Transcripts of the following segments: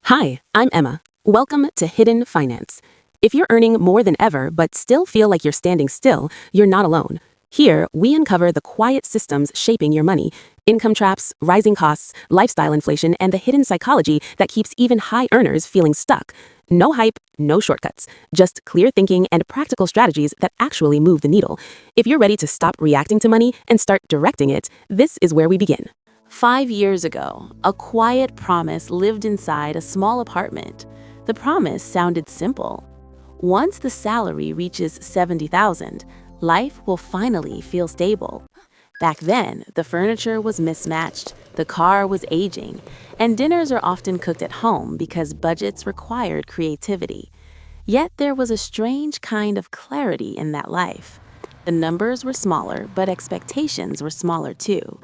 Hi, I'm Emma. Welcome to Hidden Finance. If you're earning more than ever but still feel like you're standing still, you're not alone. Here, we uncover the quiet systems shaping your money, income traps, rising costs, lifestyle inflation, and the hidden psychology that keeps even high earners feeling stuck. No hype, no shortcuts, just clear thinking and practical strategies that actually move the needle. If you're ready to stop reacting to money and start directing it, this is where we begin. 5 years ago, a quiet promise lived inside a small apartment. The promise sounded simple. Once the salary reaches 70,000, life will finally feel stable. Back then, the furniture was mismatched, the car was aging, and dinners are often cooked at home because budgets required creativity. Yet there was a strange kind of clarity in that life. The numbers were smaller, but expectations were smaller too.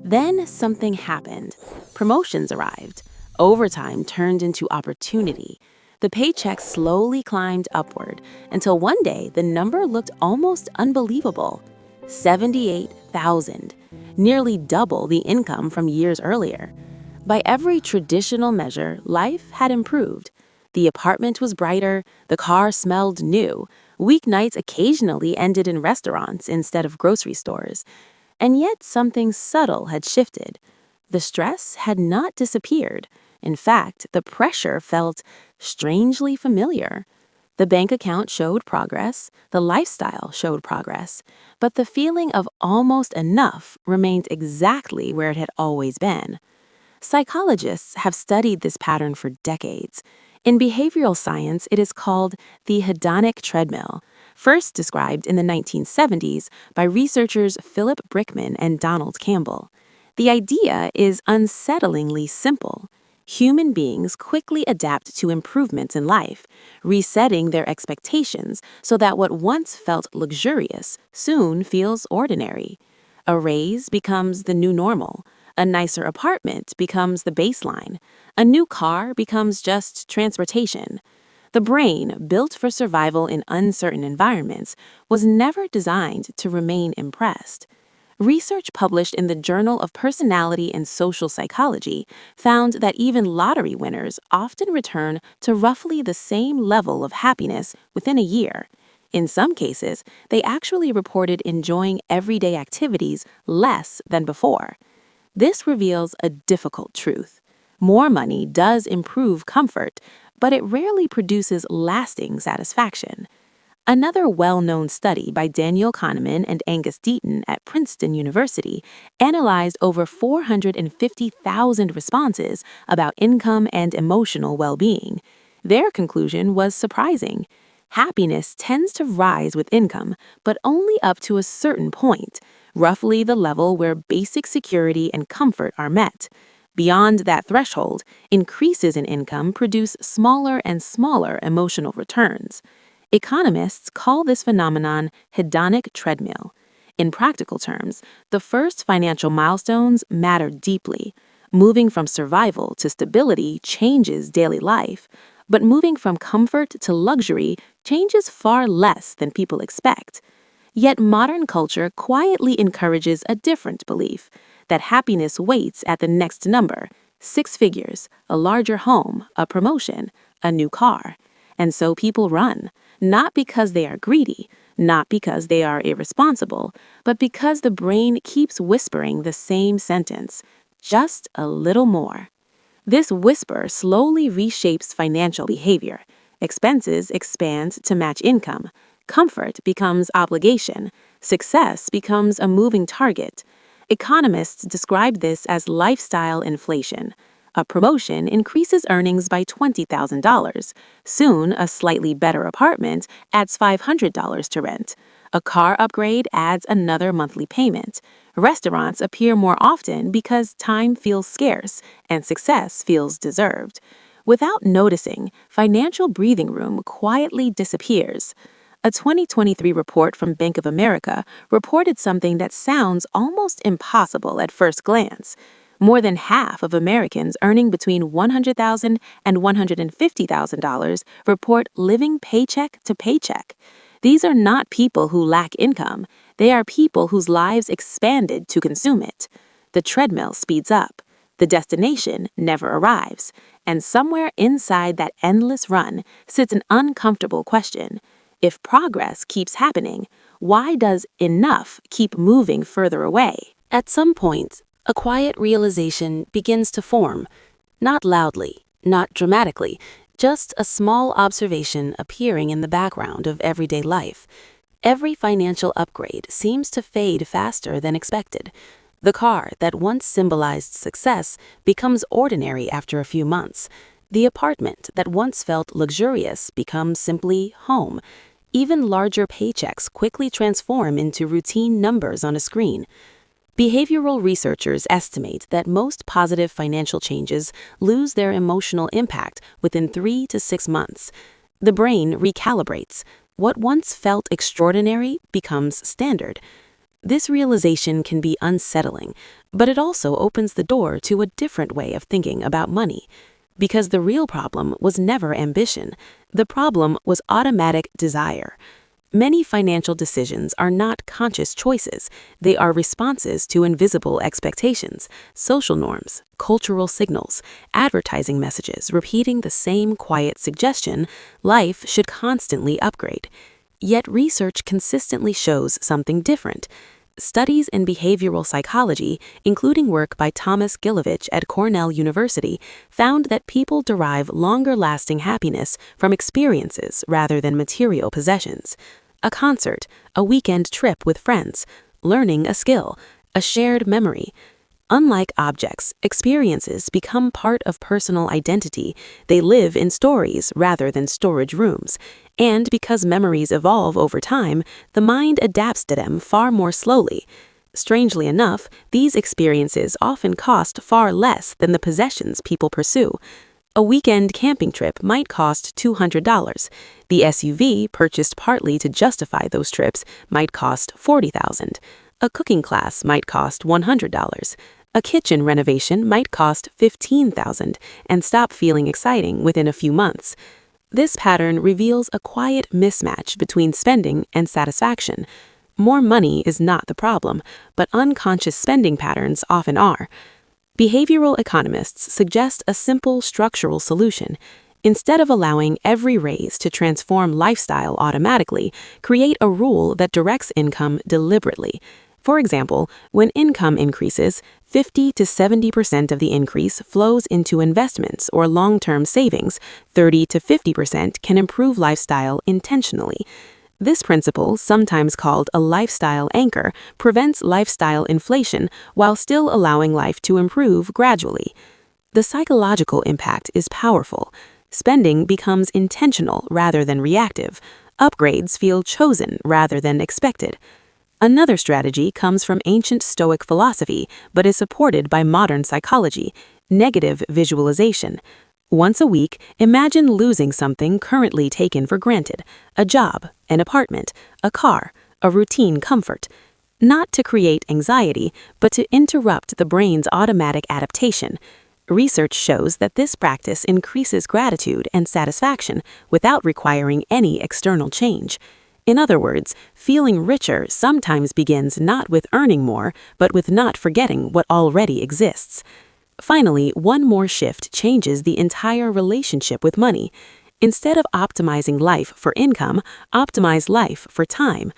Then something happened. Promotions arrived. Overtime turned into opportunity. The paycheck slowly climbed upward until one day the number looked almost unbelievable. 78,000, nearly double the income from years earlier. By every traditional measure, life had improved. The apartment was brighter, the car smelled new, weeknights occasionally ended in restaurants instead of grocery stores. And yet something subtle had shifted. The stress had not disappeared. In fact, the pressure felt strangely familiar. The bank account showed progress, the lifestyle showed progress, but the feeling of almost enough remained exactly where it had always been. Psychologists have studied this pattern for decades. In behavioral science, it is called the hedonic treadmill, first described in the 1970s by researchers Philip Brickman and Donald Campbell. The idea is unsettlingly simple. Human beings quickly adapt to improvements in life, resetting their expectations so that what once felt luxurious soon feels ordinary. A raise becomes the new normal. A nicer apartment becomes the baseline. A new car becomes just transportation. The brain, built for survival in uncertain environments, was never designed to remain impressed. Research published in the Journal of Personality and Social Psychology found that even lottery winners often return to roughly the same level of happiness within a year. In some cases, they actually reported enjoying everyday activities less than before. This reveals a difficult truth. More money does improve comfort, but it rarely produces lasting satisfaction. Another well-known study by Daniel Kahneman and Angus Deaton at Princeton University analyzed over 450,000 responses about income and emotional well-being. Their conclusion was surprising. Happiness tends to rise with income, but only up to a certain point, roughly the level where basic security and comfort are met. Beyond that threshold, increases in income produce smaller and smaller emotional returns. Economists call this phenomenon hedonic treadmill. In practical terms, the first financial milestones matter deeply. Moving from survival to stability changes daily life, but moving from comfort to luxury changes far less than people expect. Yet modern culture quietly encourages a different belief, that happiness waits at the next number, 6 figures, a larger home, a promotion, a new car. And so people run, not because they are greedy, not because they are irresponsible, but because the brain keeps whispering the same sentence, just a little more. This whisper slowly reshapes financial behavior. Expenses expand to match income. Comfort becomes obligation. Success becomes a moving target. Economists describe this as lifestyle inflation. A promotion increases earnings by $20,000. Soon, a slightly better apartment adds $500 to rent. A car upgrade adds another monthly payment. Restaurants appear more often because time feels scarce and success feels deserved. Without noticing, financial breathing room quietly disappears. A 2023 report from Bank of America reported something that sounds almost impossible at first glance. More than half of Americans earning between $100,000 and $150,000 report living paycheck to paycheck. These are not people who lack income. They are people whose lives expanded to consume it. The treadmill speeds up. The destination never arrives, and somewhere inside that endless run sits an uncomfortable question. If progress keeps happening, why does enough keep moving further away? At some point, a quiet realization begins to form, not loudly, not dramatically, just a small observation appearing in the background of everyday life. Every financial upgrade seems to fade faster than expected. The car that once symbolized success becomes ordinary after a few months. The apartment that once felt luxurious becomes simply home. Even larger paychecks quickly transform into routine numbers on a screen. Behavioral researchers estimate that most positive financial changes lose their emotional impact within 3 to 6 months. The brain recalibrates. What once felt extraordinary becomes standard. This realization can be unsettling, but it also opens the door to a different way of thinking about money. Because the real problem was never ambition. The problem was automatic desire. Many financial decisions are not conscious choices. They are responses to invisible expectations, social norms, cultural signals, advertising messages repeating the same quiet suggestion: life should constantly upgrade. Yet research consistently shows something different. Studies in behavioral psychology, including work by Thomas Gilovich at Cornell University, found that people derive longer-lasting happiness from experiences rather than material possessions. A concert, a weekend trip with friends, learning a skill, a shared memory. Unlike objects, experiences become part of personal identity. They live in stories rather than storage rooms. And because memories evolve over time, the mind adapts to them far more slowly. Strangely enough, these experiences often cost far less than the possessions people pursue. A weekend camping trip might cost $200. The SUV purchased partly to justify those trips might cost $40,000. A cooking class might cost $100. A kitchen renovation might cost $15,000 and stop feeling exciting within a few months. This pattern reveals a quiet mismatch between spending and satisfaction. More money is not the problem, but unconscious spending patterns often are. Behavioral economists suggest a simple structural solution. Instead of allowing every raise to transform lifestyle automatically, create a rule that directs income deliberately. For example, when income increases, 50 to 70% of the increase flows into investments or long-term savings. 30 to 50% can improve lifestyle intentionally. This principle, sometimes called a lifestyle anchor, prevents lifestyle inflation while still allowing life to improve gradually. The psychological impact is powerful. Spending becomes intentional rather than reactive. Upgrades feel chosen rather than expected. Another strategy comes from ancient Stoic philosophy, but is supported by modern psychology: negative visualization. Once a week, imagine losing something currently taken for granted: a job, an apartment, a car, a routine comfort. Not to create anxiety, but to interrupt the brain's automatic adaptation. Research shows that this practice increases gratitude and satisfaction without requiring any external change. In other words, feeling richer sometimes begins not with earning more, but with not forgetting what already exists. Finally, one more shift changes the entire relationship with money. Instead of optimizing life for income, optimize life for time.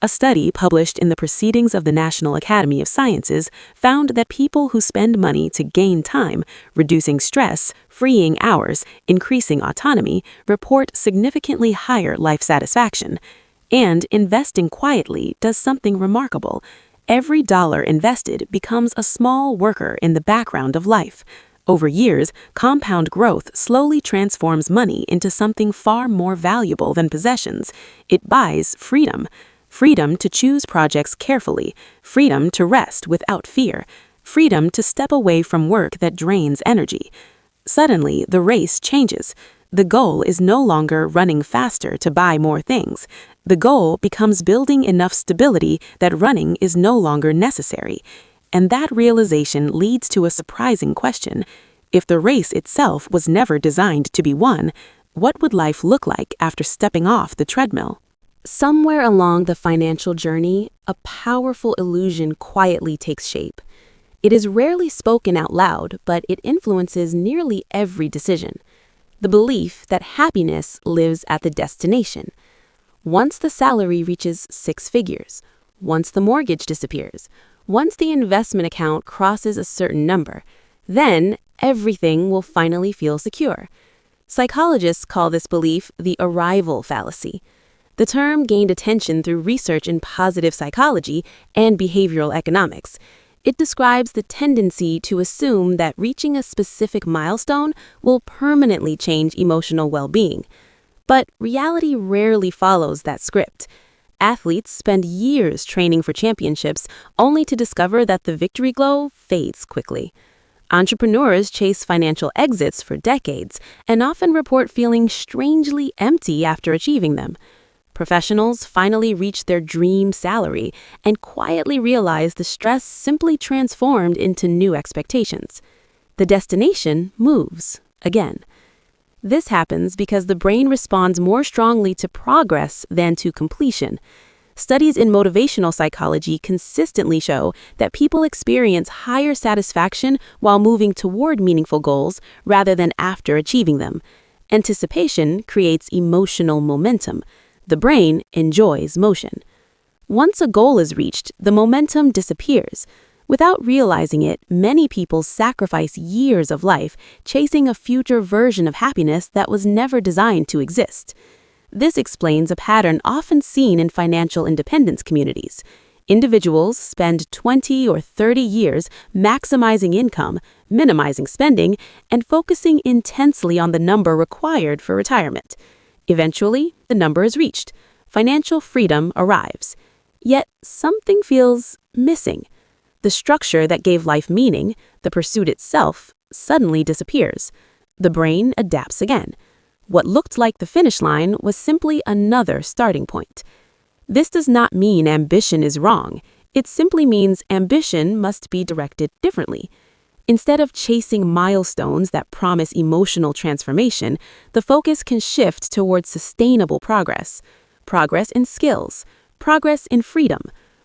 A study published in the Proceedings of the National Academy of Sciences found that people who spend money to gain time, reducing stress, freeing hours, increasing autonomy, report significantly higher life satisfaction. And investing quietly does something remarkable. Every dollar invested becomes a small worker in the background of life. Over years, compound growth slowly transforms money into something far more valuable than possessions. It buys freedom. Freedom to choose projects carefully. Freedom to rest without fear. Freedom to step away from work that drains energy. Suddenly, the race changes. The goal is no longer running faster to buy more things. The goal becomes building enough stability that running is no longer necessary. And that realization leads to a surprising question. If the race itself was never designed to be won, what would life look like after stepping off the treadmill? Somewhere along the financial journey, a powerful illusion quietly takes shape. It is rarely spoken out loud, but it influences nearly every decision. The belief that happiness lives at the destination. Once the salary reaches 6 figures, once the mortgage disappears, once the investment account crosses a certain number, then everything will finally feel secure. Psychologists call this belief the arrival fallacy. The term gained attention through research in positive psychology and behavioral economics. It describes the tendency to assume that reaching a specific milestone will permanently change emotional well-being. But reality rarely follows that script. Athletes spend years training for championships only to discover that the victory glow fades quickly. Entrepreneurs chase financial exits for decades and often report feeling strangely empty after achieving them. Professionals finally reach their dream salary and quietly realize the stress simply transformed into new expectations. The destination moves again. This happens because the brain responds more strongly to progress than to completion. Studies in motivational psychology consistently show that people experience higher satisfaction while moving toward meaningful goals rather than after achieving them. Anticipation creates emotional momentum. The brain enjoys motion. Once a goal is reached, the momentum disappears. Without realizing it, many people sacrifice years of life chasing a future version of happiness that was never designed to exist. This explains a pattern often seen in financial independence communities. Individuals spend 20 or 30 years maximizing income, minimizing spending, and focusing intensely on the number required for retirement. Eventually, the number is reached. Financial freedom arrives. Yet, something feels missing. The structure that gave life meaning, the pursuit itself, suddenly disappears. The brain adapts again. What looked like the finish line was simply another starting point. This does not mean ambition is wrong. It simply means ambition must be directed differently. Instead of chasing milestones that promise emotional transformation, the focus can shift towards sustainable progress. Progress in skills, progress in freedom,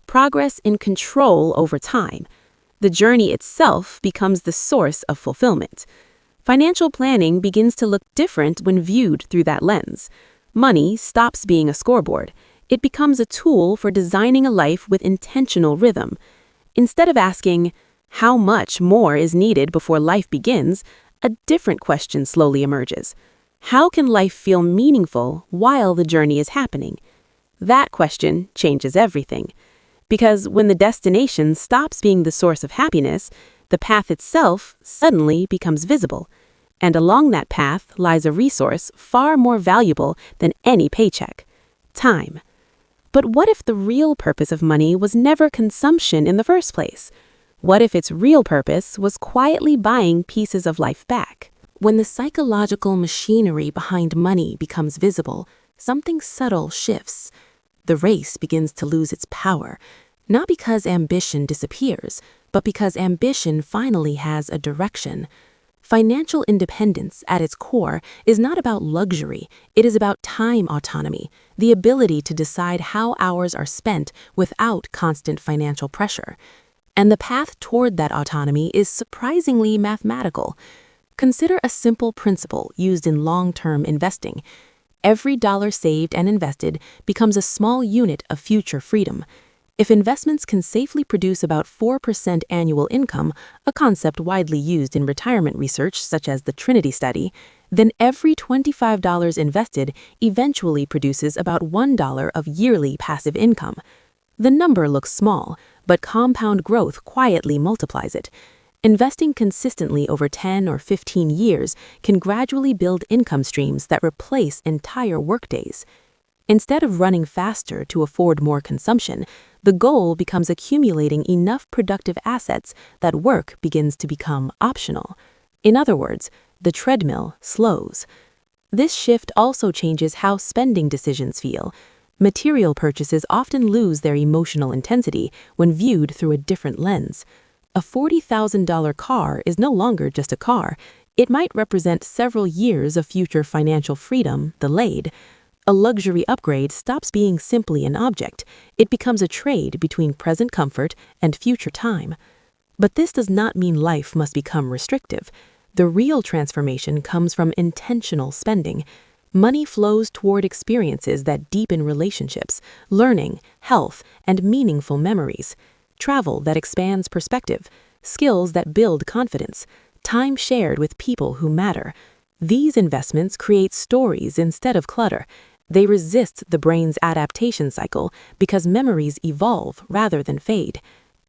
progress in control over time. The journey itself becomes the source of fulfillment. Financial planning begins to look different when viewed through that lens. Money stops being a scoreboard. It becomes a tool for designing a life with intentional rhythm. Instead of asking, how much more is needed before life begins, a different question slowly emerges. How can life feel meaningful while the journey is happening? That question changes everything. Because when the destination stops being the source of happiness, the path itself suddenly becomes visible. And along that path lies a resource far more valuable than any paycheck: time. But what if the real purpose of money was never consumption in the first place? What if its real purpose was quietly buying pieces of life back? When the psychological machinery behind money becomes visible, something subtle shifts. The race begins to lose its power, not because ambition disappears, but because ambition finally has a direction. Financial independence, at its core, is not about luxury. It is about time autonomy, the ability to decide how hours are spent without constant financial pressure. And the path toward that autonomy is surprisingly mathematical. Consider a simple principle used in long-term investing. Every dollar saved and invested becomes a small unit of future freedom. If investments can safely produce about 4% annual income, a concept widely used in retirement research such as the Trinity study, then every $25 invested eventually produces about $1 of yearly passive income. The number looks small, but compound growth quietly multiplies it. Investing consistently over 10 or 15 years can gradually build income streams that replace entire workdays. Instead of running faster to afford more consumption, the goal becomes accumulating enough productive assets that work begins to become optional. In other words, the treadmill slows. This shift also changes how spending decisions feel. Material purchases often lose their emotional intensity when viewed through a different lens. A $40,000 car is no longer just a car. It might represent several years of future financial freedom delayed. A luxury upgrade stops being simply an object. It becomes a trade between present comfort and future time. But this does not mean life must become restrictive. The real transformation comes from intentional spending. Money flows toward experiences that deepen relationships, learning, health, and meaningful memories. Travel that expands perspective, skills that build confidence, time shared with people who matter. These investments create stories instead of clutter. They resist the brain's adaptation cycle because memories evolve rather than fade.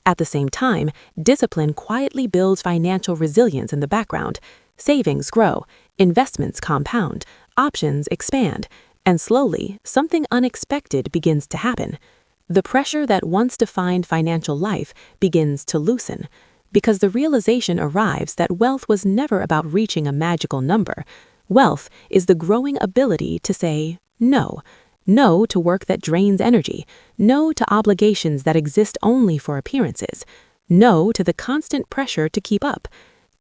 At the same time, discipline quietly builds financial resilience in the background. Savings grow, investments compound, options expand, and slowly, something unexpected begins to happen. The pressure that once defined financial life begins to loosen, because the realization arrives that wealth was never about reaching a magical number. Wealth is the growing ability to say no. No to work that drains energy. No to obligations that exist only for appearances. No to the constant pressure to keep up.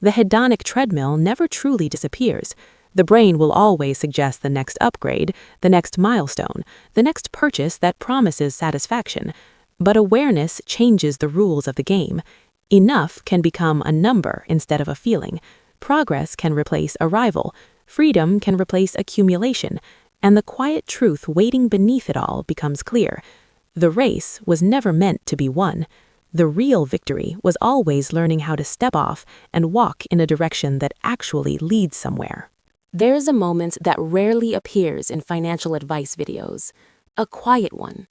The hedonic treadmill never truly disappears. The brain will always suggest the next upgrade, the next milestone, the next purchase that promises satisfaction. But awareness changes the rules of the game. Enough can become a number instead of a feeling. Progress can replace arrival. Freedom can replace accumulation. And the quiet truth waiting beneath it all becomes clear. The race was never meant to be won. The real victory was always learning how to step off and walk in a direction that actually leads somewhere. There's a moment that rarely appears in financial advice videos, a quiet one.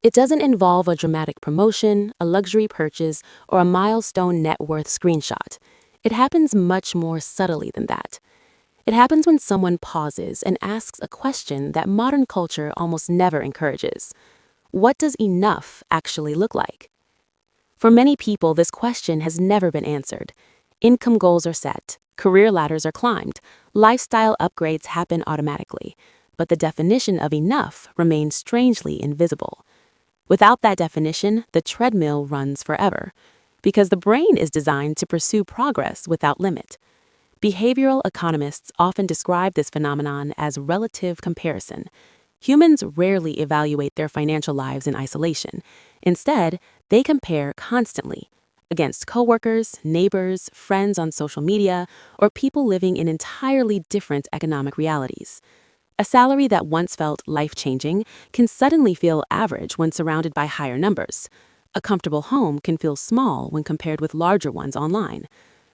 It doesn't involve a dramatic promotion, a luxury purchase, or a milestone net worth screenshot. It happens much more subtly than that. It happens when someone pauses and asks a question that modern culture almost never encourages. What does enough actually look like? For many people, this question has never been answered. Income goals are set, career ladders are climbed, lifestyle upgrades happen automatically, but the definition of enough remains strangely invisible. Without that definition, the treadmill runs forever, because the brain is designed to pursue progress without limit. Behavioral economists often describe this phenomenon as relative comparison. Humans rarely evaluate their financial lives in isolation. Instead, they compare constantly against coworkers, neighbors, friends on social media, or people living in entirely different economic realities. A salary that once felt life-changing can suddenly feel average when surrounded by higher numbers. A comfortable home can feel small when compared with larger ones online.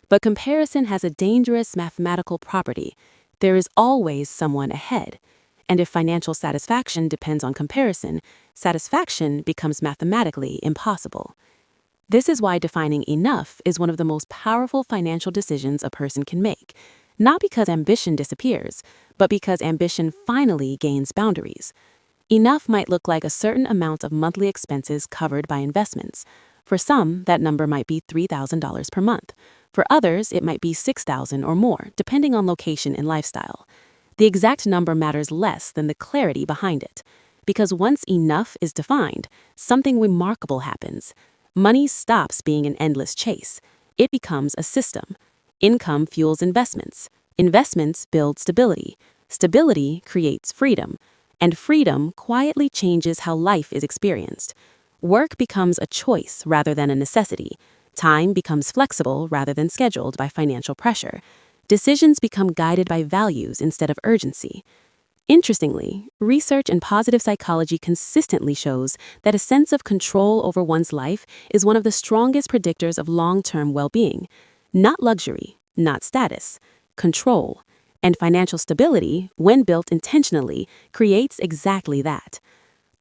But comparison has a dangerous mathematical property. There is always someone ahead. And if financial satisfaction depends on comparison, satisfaction becomes mathematically impossible. This is why defining enough is one of the most powerful financial decisions a person can make. Not because ambition disappears, but because ambition finally gains boundaries. Enough might look like a certain amount of monthly expenses covered by investments. For some, that number might be $3,000 per month. For others, it might be $6,000 or more, depending on location and lifestyle. The exact number matters less than the clarity behind it. Because once enough is defined, something remarkable happens. Money stops being an endless chase. It becomes a system. Income fuels investments. Investments build stability. Stability creates freedom. And freedom quietly changes how life is experienced. Work becomes a choice rather than a necessity. Time becomes flexible rather than scheduled by financial pressure. Decisions become guided by values instead of urgency. Interestingly, research in positive psychology consistently shows that a sense of control over one's life is one of the strongest predictors of long-term well-being. Not luxury, not status, control. And financial stability, when built intentionally, creates exactly that.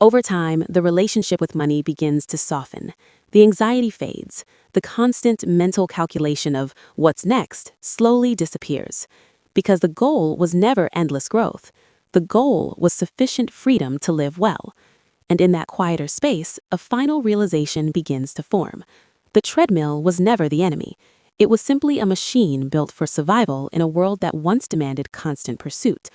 Over time, the relationship with money begins to soften. The anxiety fades. The constant mental calculation of what's next slowly disappears. Because the goal was never endless growth. The goal was sufficient freedom to live well. And in that quieter space, a final realization begins to form. The treadmill was never the enemy. It was simply a machine built for survival in a world that once demanded constant pursuit.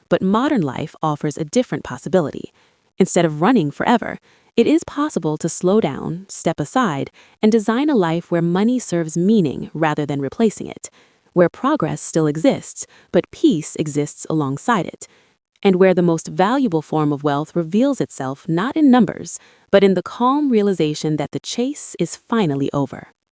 But modern life offers a different possibility. Instead of running forever, it is possible to slow down, step aside, and design a life where money serves meaning rather than replacing it, where progress still exists, but peace exists alongside it, and where the most valuable form of wealth reveals itself not in numbers, but in the calm realization that the chase is finally over.